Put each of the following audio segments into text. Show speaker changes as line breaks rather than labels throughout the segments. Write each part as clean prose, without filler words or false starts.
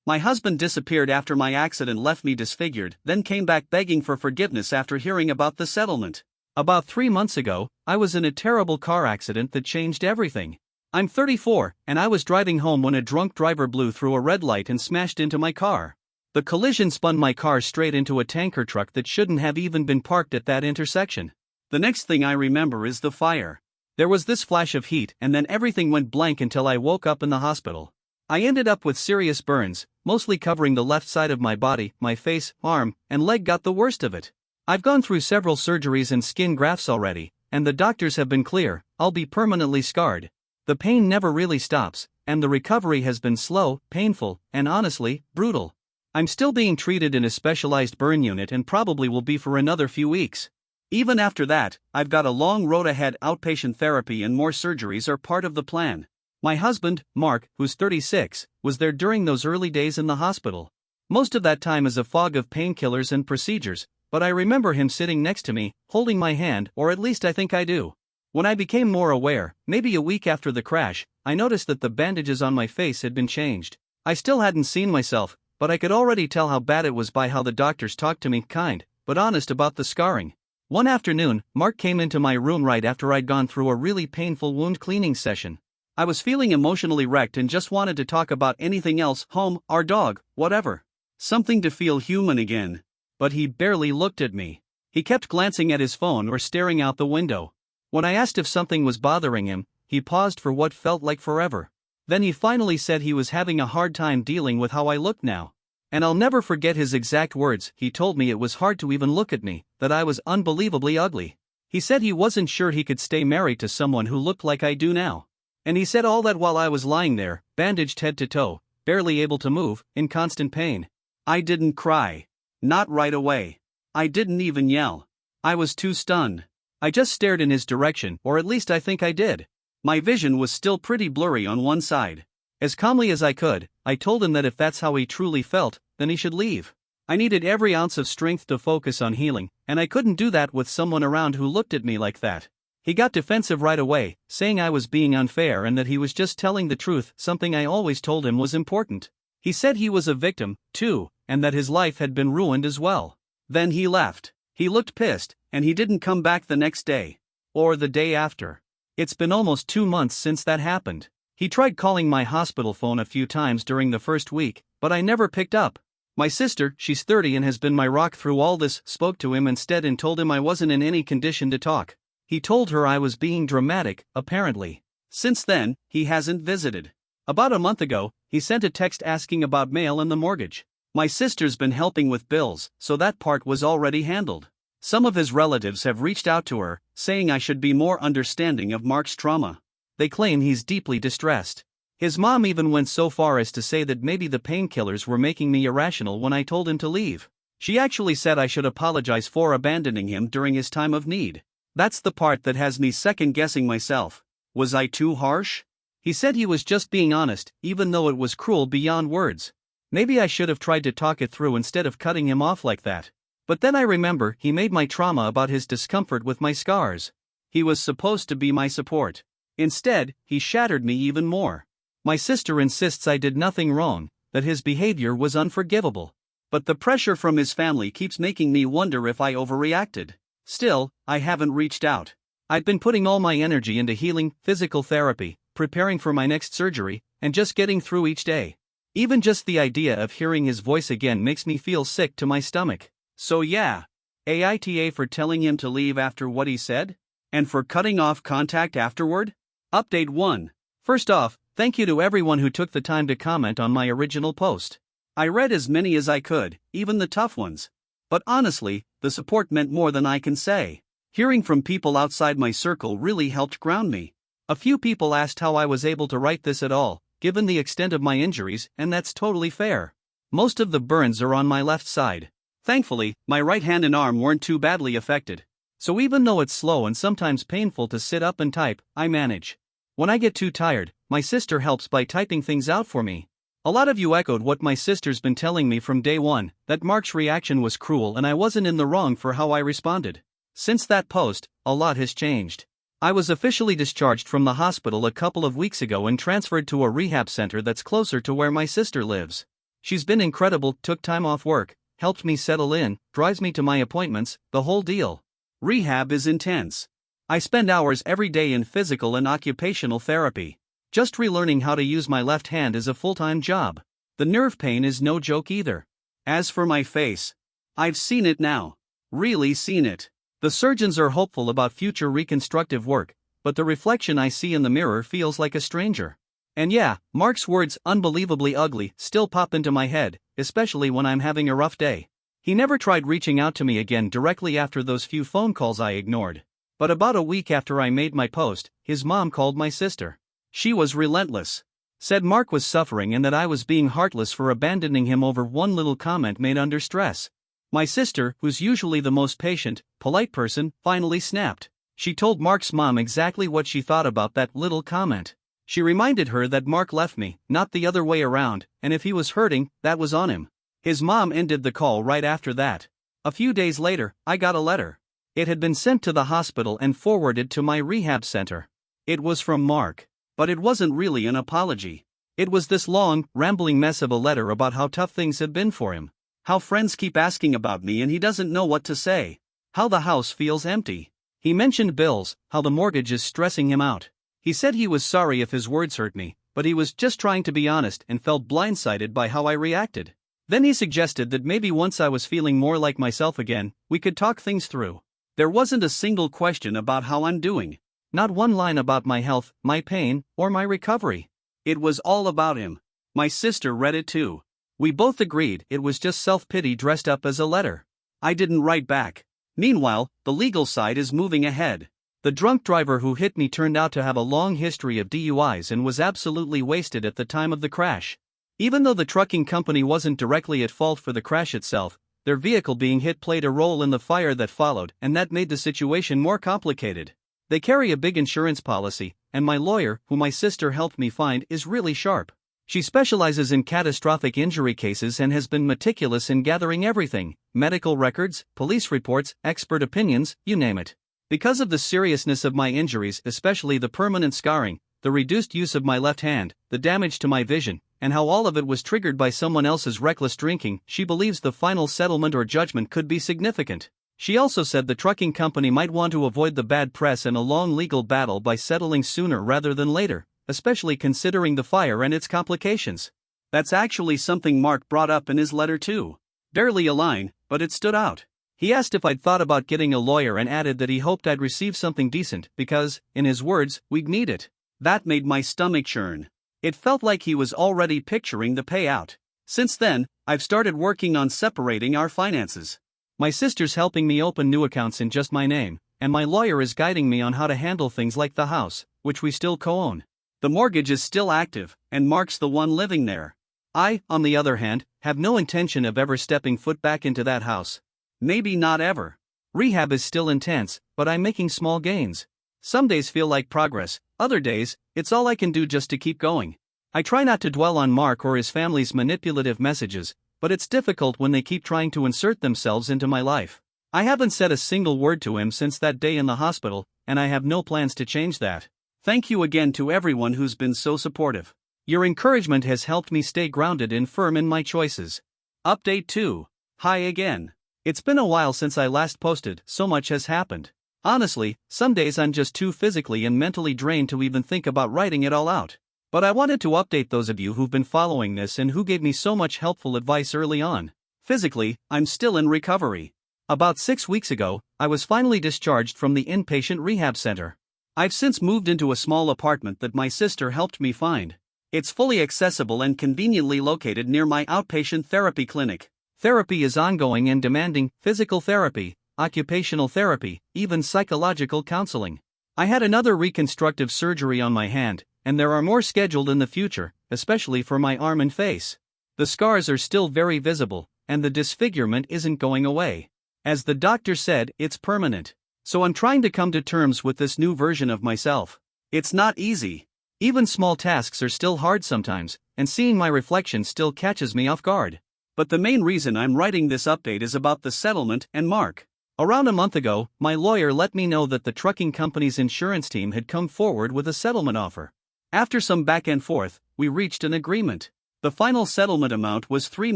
My husband disappeared after my accident left me disfigured, then came back begging for forgiveness after hearing about the settlement. About 3 months ago, I was in a terrible car accident that changed everything. I'm 34, and I was driving home when a drunk driver blew through a red light and smashed into my car. The collision spun my car straight into a tanker truck that shouldn't have even been parked at that intersection. The next thing I remember is the fire. There was this flash of heat, and then everything went blank until I woke up in the hospital. I ended up with serious burns, mostly covering the left side of my body. My face, arm, and leg got the worst of it. I've gone through several surgeries and skin grafts already, and the doctors have been clear: I'll be permanently scarred. The pain never really stops, and the recovery has been slow, painful, and honestly, brutal. I'm still being treated in a specialized burn unit and probably will be for another few weeks. Even after that, I've got a long road ahead. Outpatient therapy and more surgeries are part of the plan. My husband, Mark, who's 36, was there during those early days in the hospital. Most of that time is a fog of painkillers and procedures, but I remember him sitting next to me, holding my hand, or at least I think I do. When I became more aware, maybe a week after the crash, I noticed that the bandages on my face had been changed. I still hadn't seen myself, but I could already tell how bad it was by how the doctors talked to me, kind, but honest about the scarring. One afternoon, Mark came into my room right after I'd gone through a really painful wound cleaning session. I was feeling emotionally wrecked and just wanted to talk about anything else: home, our dog, whatever. Something to feel human again. But he barely looked at me. He kept glancing at his phone or staring out the window. When I asked if something was bothering him, he paused for what felt like forever. Then he finally said he was having a hard time dealing with how I looked now. And I'll never forget his exact words. He told me it was hard to even look at me, that I was unbelievably ugly. He said he wasn't sure he could stay married to someone who looked like I do now. And he said all that while I was lying there, bandaged head to toe, barely able to move, in constant pain. I didn't cry. Not right away. I didn't even yell. I was too stunned. I just stared in his direction, or at least I think I did. My vision was still pretty blurry on one side. As calmly as I could, I told him that if that's how he truly felt, then he should leave. I needed every ounce of strength to focus on healing, and I couldn't do that with someone around who looked at me like that. He got defensive right away, saying I was being unfair and that he was just telling the truth, something I always told him was important. He said he was a victim, too, and that his life had been ruined as well. Then he left. He looked pissed, and he didn't come back the next day. Or the day after. It's been almost 2 months since that happened. He tried calling my hospital phone a few times during the first week, but I never picked up. My sister, she's 30 and has been my rock through all this, spoke to him instead and told him I wasn't in any condition to talk. He told her I was being dramatic, apparently. Since then, he hasn't visited. About a month ago, he sent a text asking about mail and the mortgage. My sister's been helping with bills, so that part was already handled. Some of his relatives have reached out to her, saying I should be more understanding of Mark's trauma. They claim he's deeply distressed. His mom even went so far as to say that maybe the painkillers were making me irrational when I told him to leave. She actually said I should apologize for abandoning him during his time of need. That's the part that has me second-guessing myself. Was I too harsh? He said he was just being honest, even though it was cruel beyond words. Maybe I should have tried to talk it through instead of cutting him off like that. But then I remember he made my trauma about his discomfort with my scars. He was supposed to be my support. Instead, he shattered me even more. My sister insists I did nothing wrong, that his behavior was unforgivable. But the pressure from his family keeps making me wonder if I overreacted. Still, I haven't reached out. I've been putting all my energy into healing, physical therapy, preparing for my next surgery, and just getting through each day. Even just the idea of hearing his voice again makes me feel sick to my stomach. So yeah, AITA for telling him to leave after what he said? And for cutting off contact afterward? Update 1. First off, thank you to everyone who took the time to comment on my original post. I read as many as I could, even the tough ones. But honestly, the support meant more than I can say. Hearing from people outside my circle really helped ground me. A few people asked how I was able to write this at all, given the extent of my injuries, and that's totally fair. Most of the burns are on my left side. Thankfully, my right hand and arm weren't too badly affected. So even though it's slow and sometimes painful to sit up and type, I manage. When I get too tired, my sister helps by typing things out for me. A lot of you echoed what my sister's been telling me from day one, that Mark's reaction was cruel and I wasn't in the wrong for how I responded. Since that post, a lot has changed. I was officially discharged from the hospital a couple of weeks ago and transferred to a rehab center that's closer to where my sister lives. She's been incredible, took time off work, helped me settle in, drives me to my appointments, the whole deal. Rehab is intense. I spend hours every day in physical and occupational therapy. Just relearning how to use my left hand is a full-time job. The nerve pain is no joke either. As for my face, I've seen it now. Really seen it. The surgeons are hopeful about future reconstructive work, but the reflection I see in the mirror feels like a stranger. And yeah, Mark's words, unbelievably ugly, still pop into my head, especially when I'm having a rough day. He never tried reaching out to me again directly after those few phone calls I ignored. But about a week after I made my post, his mom called my sister. She was relentless. Said Mark was suffering and that I was being heartless for abandoning him over one little comment made under stress. My sister, who's usually the most patient, polite person, finally snapped. She told Mark's mom exactly what she thought about that little comment. She reminded her that Mark left me, not the other way around, and if he was hurting, that was on him. His mom ended the call right after that. A few days later, I got a letter. It had been sent to the hospital and forwarded to my rehab center. It was from Mark. But it wasn't really an apology. It was this long, rambling mess of a letter about how tough things had been for him. How friends keep asking about me and he doesn't know what to say. How the house feels empty. He mentioned bills, how the mortgage is stressing him out. He said he was sorry if his words hurt me, but he was just trying to be honest and felt blindsided by how I reacted. Then he suggested that maybe once I was feeling more like myself again, we could talk things through. There wasn't a single question about how I'm doing. Not one line about my health, my pain, or my recovery. It was all about him. My sister read it too. We both agreed it was just self-pity dressed up as a letter. I didn't write back. Meanwhile, the legal side is moving ahead. The drunk driver who hit me turned out to have a long history of DUIs and was absolutely wasted at the time of the crash. Even though the trucking company wasn't directly at fault for the crash itself, their vehicle being hit played a role in the fire that followed, and that made the situation more complicated. They carry a big insurance policy, and my lawyer, who my sister helped me find, is really sharp. She specializes in catastrophic injury cases and has been meticulous in gathering everything: medical records, police reports, expert opinions, you name it. Because of the seriousness of my injuries, especially the permanent scarring, the reduced use of my left hand, the damage to my vision, and how all of it was triggered by someone else's reckless drinking, she believes the final settlement or judgment could be significant. She also said the trucking company might want to avoid the bad press and a long legal battle by settling sooner rather than later, especially considering the fire and its complications. That's actually something Mark brought up in his letter too. Barely a line, but it stood out. He asked if I'd thought about getting a lawyer and added that he hoped I'd receive something decent because, in his words, we'd need it. That made my stomach churn. It felt like he was already picturing the payout. Since then, I've started working on separating our finances. My sister's helping me open new accounts in just my name, and my lawyer is guiding me on how to handle things like the house, which we still co-own. The mortgage is still active, and Mark's the one living there. I, on the other hand, have no intention of ever stepping foot back into that house. Maybe not ever. Rehab is still intense, but I'm making small gains. Some days feel like progress, other days, it's all I can do just to keep going. I try not to dwell on Mark or his family's manipulative messages, but it's difficult when they keep trying to insert themselves into my life. I haven't said a single word to him since that day in the hospital, and I have no plans to change that. Thank you again to everyone who's been so supportive. Your encouragement has helped me stay grounded and firm in my choices. Update 2. Hi again. It's been a while since I last posted, so much has happened. Honestly, some days I'm just too physically and mentally drained to even think about writing it all out. But I wanted to update those of you who've been following this and who gave me so much helpful advice early on. Physically, I'm still in recovery. About 6 weeks ago, I was finally discharged from the inpatient rehab center. I've since moved into a small apartment that my sister helped me find. It's fully accessible and conveniently located near my outpatient therapy clinic. Therapy is ongoing and demanding: physical therapy, occupational therapy, even psychological counseling. I had another reconstructive surgery on my hand, and there are more scheduled in the future, especially for my arm and face. The scars are still very visible, and the disfigurement isn't going away. As the doctor said, it's permanent. So I'm trying to come to terms with this new version of myself. It's not easy. Even small tasks are still hard sometimes, and seeing my reflection still catches me off guard. But the main reason I'm writing this update is about the settlement and Mark. Around a month ago, my lawyer let me know that the trucking company's insurance team had come forward with a settlement offer. After some back and forth, we reached an agreement. The final settlement amount was $3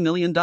million.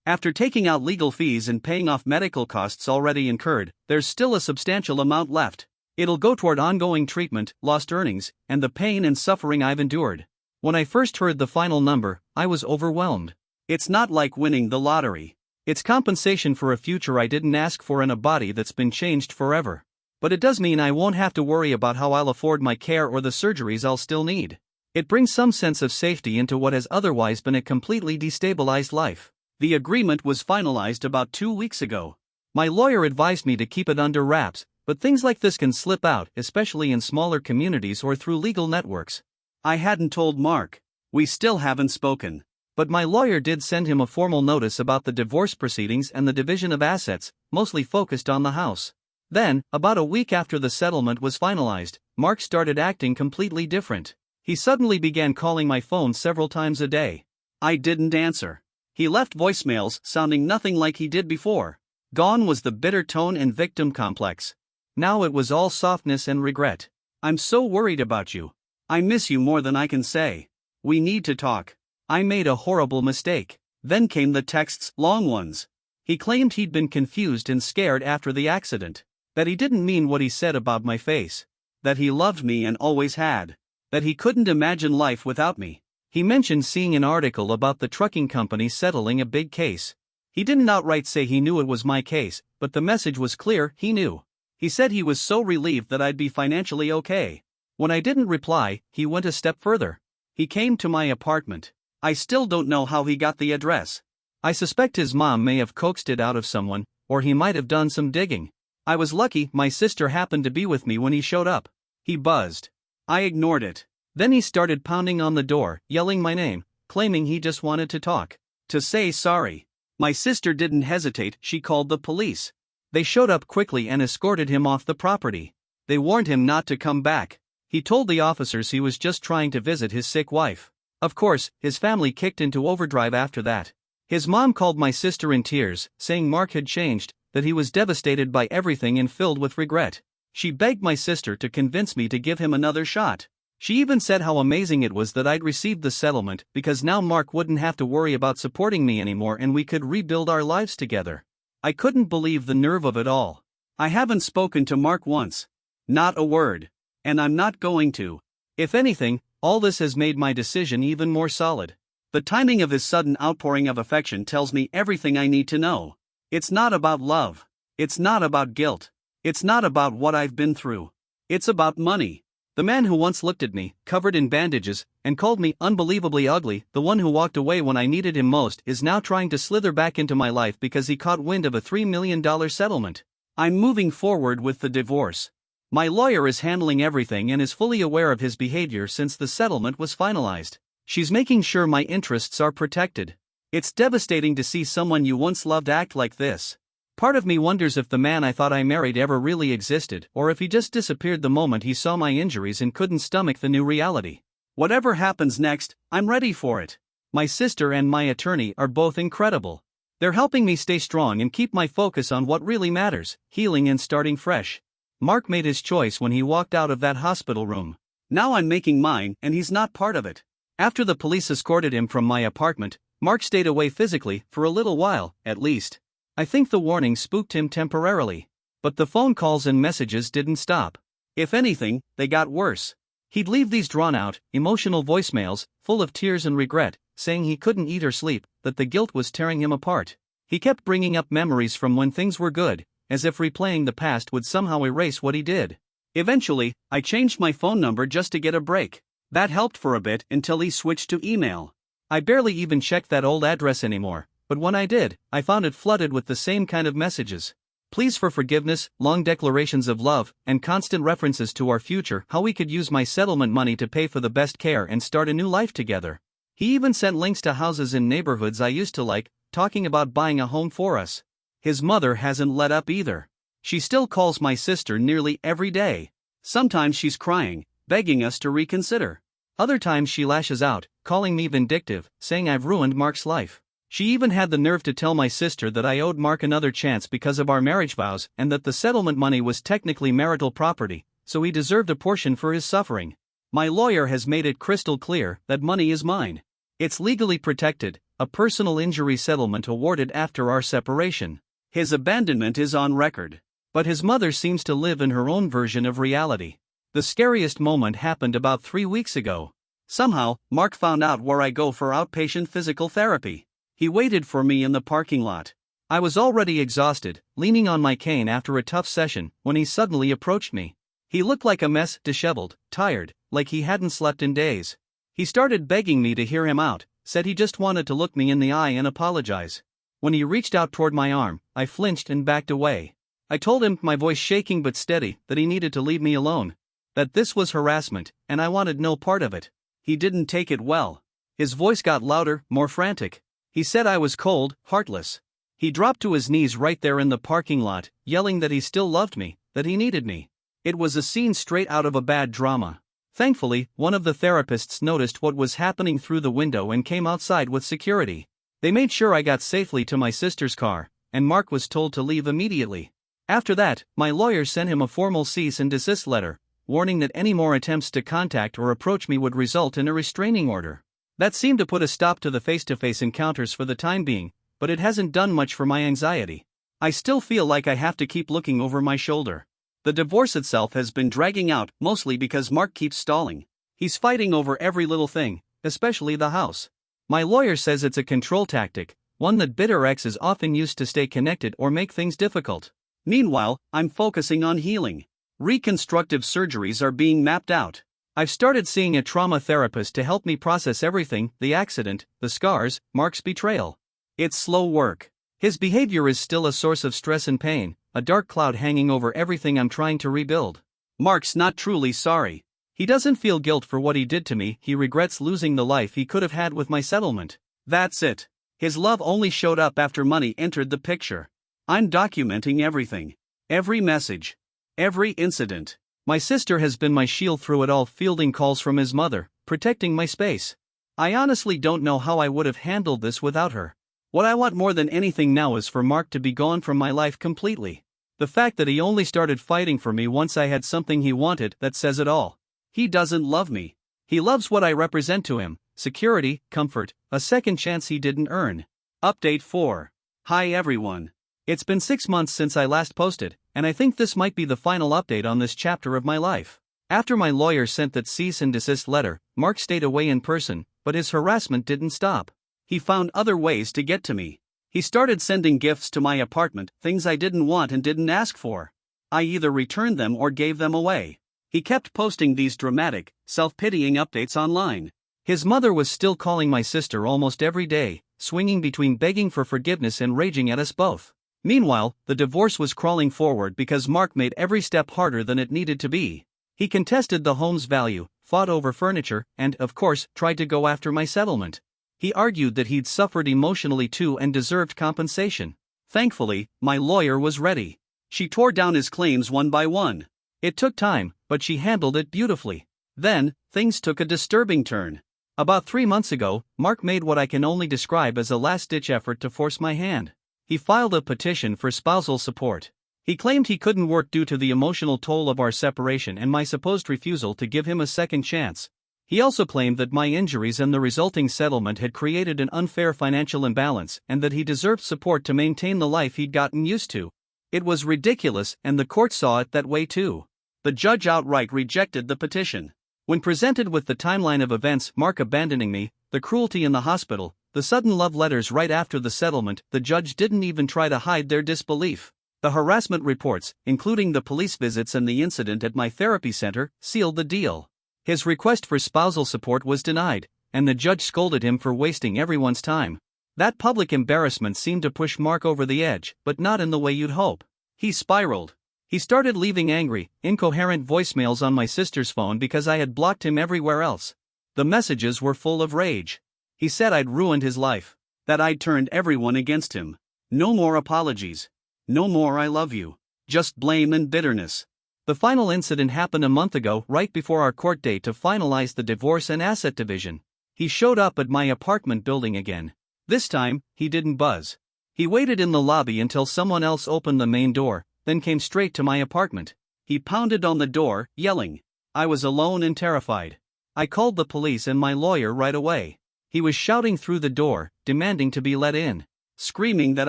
After taking out legal fees and paying off medical costs already incurred, there's still a substantial amount left. It'll go toward ongoing treatment, lost earnings, and the pain and suffering I've endured. When I first heard the final number, I was overwhelmed. It's not like winning the lottery. It's compensation for a future I didn't ask for and a body that's been changed forever. But it does mean I won't have to worry about how I'll afford my care or the surgeries I'll still need. It brings some sense of safety into what has otherwise been a completely destabilized life. The agreement was finalized about 2 weeks ago. My lawyer advised me to keep it under wraps, but things like this can slip out, especially in smaller communities or through legal networks. I hadn't told Mark. We still haven't spoken. But my lawyer did send him a formal notice about the divorce proceedings and the division of assets, mostly focused on the house. Then, about a week after the settlement was finalized, Mark started acting completely different. He suddenly began calling my phone several times a day. I didn't answer. He left voicemails sounding nothing like he did before. Gone was the bitter tone and victim complex. Now it was all softness and regret. I'm so worried about you. I miss you more than I can say. We need to talk. I made a horrible mistake. Then came the texts, long ones. He claimed he'd been confused and scared after the accident. That he didn't mean what he said about my face. That he loved me and always had. That he couldn't imagine life without me. He mentioned seeing an article about the trucking company settling a big case. He didn't outright say he knew it was my case, but the message was clear, he knew. He said he was so relieved that I'd be financially okay. When I didn't reply, he went a step further. He came to my apartment. I still don't know how he got the address. I suspect his mom may have coaxed it out of someone, or he might have done some digging. I was lucky my sister happened to be with me when he showed up. He buzzed. I ignored it. Then he started pounding on the door, yelling my name, claiming he just wanted to talk. To say sorry. My sister didn't hesitate, she called the police. They showed up quickly and escorted him off the property. They warned him not to come back. He told the officers he was just trying to visit his sick wife. Of course, his family kicked into overdrive after that. His mom called my sister in tears, saying Mark had changed, that he was devastated by everything and filled with regret. She begged my sister to convince me to give him another shot. She even said how amazing it was that I'd received the settlement because now Mark wouldn't have to worry about supporting me anymore and we could rebuild our lives together. I couldn't believe the nerve of it all. I haven't spoken to Mark once. Not a word. And I'm not going to. If anything, all this has made my decision even more solid. The timing of his sudden outpouring of affection tells me everything I need to know. It's not about love. It's not about guilt. It's not about what I've been through. It's about money. The man who once looked at me, covered in bandages, and called me unbelievably ugly, the one who walked away when I needed him most, is now trying to slither back into my life because he caught wind of a $3 million settlement. I'm moving forward with the divorce. My lawyer is handling everything and is fully aware of his behavior since the settlement was finalized. She's making sure my interests are protected. It's devastating to see someone you once loved act like this. Part of me wonders if the man I thought I married ever really existed, or if he just disappeared the moment he saw my injuries and couldn't stomach the new reality. Whatever happens next, I'm ready for it. My sister and my attorney are both incredible. They're helping me stay strong and keep my focus on what really matters, healing and starting fresh. Mark made his choice when he walked out of that hospital room. Now I'm making mine, and he's not part of it. After the police escorted him from my apartment, Mark stayed away physically, for a little while, at least. I think the warning spooked him temporarily. But the phone calls and messages didn't stop. If anything, they got worse. He'd leave these drawn-out, emotional voicemails, full of tears and regret, saying he couldn't eat or sleep, that the guilt was tearing him apart. He kept bringing up memories from when things were good, as if replaying the past would somehow erase what he did. Eventually, I changed my phone number just to get a break. That helped for a bit until he switched to email. I barely even checked that old address anymore. But when I did, I found it flooded with the same kind of messages. Pleas for forgiveness, long declarations of love, and constant references to our future, how we could use my settlement money to pay for the best care and start a new life together. He even sent links to houses in neighborhoods I used to like, talking about buying a home for us. His mother hasn't let up either. She still calls my sister nearly every day. Sometimes she's crying, begging us to reconsider. Other times she lashes out, calling me vindictive, saying I've ruined Mark's life. She even had the nerve to tell my sister that I owed Mark another chance because of our marriage vows and that the settlement money was technically marital property, so he deserved a portion for his suffering. My lawyer has made it crystal clear that money is mine. It's legally protected, a personal injury settlement awarded after our separation. His abandonment is on record. But his mother seems to live in her own version of reality. The scariest moment happened about 3 weeks ago. Somehow, Mark found out where I go for outpatient physical therapy. He waited for me in the parking lot. I was already exhausted, leaning on my cane after a tough session, when he suddenly approached me. He looked like a mess, disheveled, tired, like he hadn't slept in days. He started begging me to hear him out, said he just wanted to look me in the eye and apologize. When he reached out toward my arm, I flinched and backed away. I told him, my voice shaking but steady, that he needed to leave me alone. That this was harassment, and I wanted no part of it. He didn't take it well. His voice got louder, more frantic. He said I was cold, heartless. He dropped to his knees right there in the parking lot, yelling that he still loved me, that he needed me. It was a scene straight out of a bad drama. Thankfully, one of the therapists noticed what was happening through the window and came outside with security. They made sure I got safely to my sister's car, and Mark was told to leave immediately. After that, my lawyer sent him a formal cease and desist letter, warning that any more attempts to contact or approach me would result in a restraining order. That seemed to put a stop to the face-to-face encounters for the time being, but it hasn't done much for my anxiety. I still feel like I have to keep looking over my shoulder. The divorce itself has been dragging out, mostly because Mark keeps stalling. He's fighting over every little thing, especially the house. My lawyer says it's a control tactic, one that bitter exes often use to stay connected or make things difficult. Meanwhile, I'm focusing on healing. Reconstructive surgeries are being mapped out. I've started seeing a trauma therapist to help me process everything, the accident, the scars, Mark's betrayal. It's slow work. His behavior is still a source of stress and pain, a dark cloud hanging over everything I'm trying to rebuild. Mark's not truly sorry. He doesn't feel guilt for what he did to me, he regrets losing the life he could have had with my settlement. That's it. His love only showed up after money entered the picture. I'm documenting everything. Every message. Every incident. My sister has been my shield through it all, fielding calls from his mother, protecting my space. I honestly don't know how I would have handled this without her. What I want more than anything now is for Mark to be gone from my life completely. The fact that he only started fighting for me once I had something he wanted, that says it all. He doesn't love me. He loves what I represent to him: security, comfort, a second chance he didn't earn. Update 4. Hi everyone. It's been 6 months since I last posted, and I think this might be the final update on this chapter of my life. After my lawyer sent that cease and desist letter, Mark stayed away in person, but his harassment didn't stop. He found other ways to get to me. He started sending gifts to my apartment, things I didn't want and didn't ask for. I either returned them or gave them away. He kept posting these dramatic, self-pitying updates online. His mother was still calling my sister almost every day, swinging between begging for forgiveness and raging at us both. Meanwhile, the divorce was crawling forward because Mark made every step harder than it needed to be. He contested the home's value, fought over furniture, and, of course, tried to go after my settlement. He argued that he'd suffered emotionally too and deserved compensation. Thankfully, my lawyer was ready. She tore down his claims one by one. It took time, but she handled it beautifully. Then, things took a disturbing turn. About 3 months ago, Mark made what I can only describe as a last-ditch effort to force my hand. He filed a petition for spousal support. He claimed he couldn't work due to the emotional toll of our separation and my supposed refusal to give him a second chance. He also claimed that my injuries and the resulting settlement had created an unfair financial imbalance and that he deserved support to maintain the life he'd gotten used to. It was ridiculous, and the court saw it that way too. The judge outright rejected the petition. When presented with the timeline of events, Mark abandoning me, the cruelty in the hospital, the sudden love letters right after the settlement, the judge didn't even try to hide their disbelief. The harassment reports, including the police visits and the incident at my therapy center, sealed the deal. His request for spousal support was denied, and the judge scolded him for wasting everyone's time. That public embarrassment seemed to push Mark over the edge, but not in the way you'd hope. He spiraled. He started leaving angry, incoherent voicemails on my sister's phone because I had blocked him everywhere else. The messages were full of rage. He said I'd ruined his life, that I'd turned everyone against him. No more apologies. No more I love you. Just blame and bitterness. The final incident happened a month ago, right before our court date to finalize the divorce and asset division. He showed up at my apartment building again. This time, he didn't buzz. He waited in the lobby until someone else opened the main door, then came straight to my apartment. He pounded on the door, yelling. I was alone and terrified. I called the police and my lawyer right away. He was shouting through the door, demanding to be let in, screaming that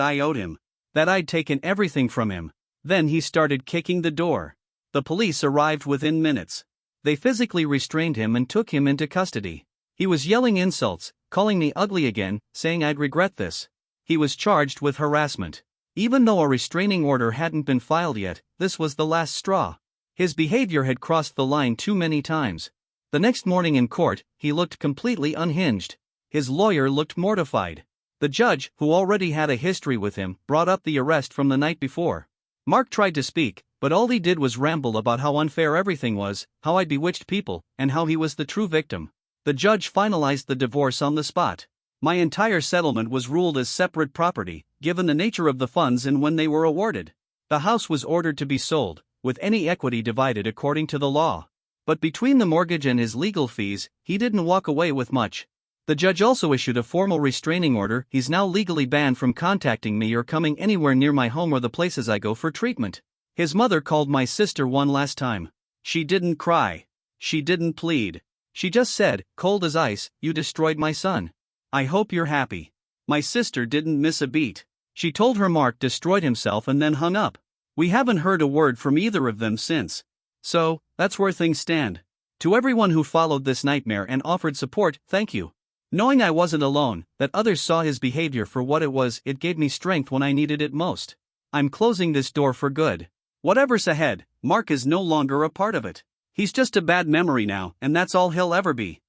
I owed him, that I'd taken everything from him. Then he started kicking the door. The police arrived within minutes. They physically restrained him and took him into custody. He was yelling insults, calling me ugly again, saying I'd regret this. He was charged with harassment. Even though a restraining order hadn't been filed yet, this was the last straw. His behavior had crossed the line too many times. The next morning in court, he looked completely unhinged. His lawyer looked mortified. The judge, who already had a history with him, brought up the arrest from the night before. Mark tried to speak, but all he did was ramble about how unfair everything was, how I bewitched people, and how he was the true victim. The judge finalized the divorce on the spot. My entire settlement was ruled as separate property, given the nature of the funds and when they were awarded. The house was ordered to be sold, with any equity divided according to the law. But between the mortgage and his legal fees, he didn't walk away with much. The judge also issued a formal restraining order. He's now legally banned from contacting me or coming anywhere near my home or the places I go for treatment. His mother called my sister one last time. She didn't cry. She didn't plead. She just said, cold as ice, "You destroyed my son. I hope you're happy." My sister didn't miss a beat. She told her Mark destroyed himself and then hung up. We haven't heard a word from either of them since. So, that's where things stand. To everyone who followed this nightmare and offered support, thank you. Knowing I wasn't alone, that others saw his behavior for what it was, it gave me strength when I needed it most. I'm closing this door for good. Whatever's ahead, Mark is no longer a part of it. He's just a bad memory now, and that's all he'll ever be.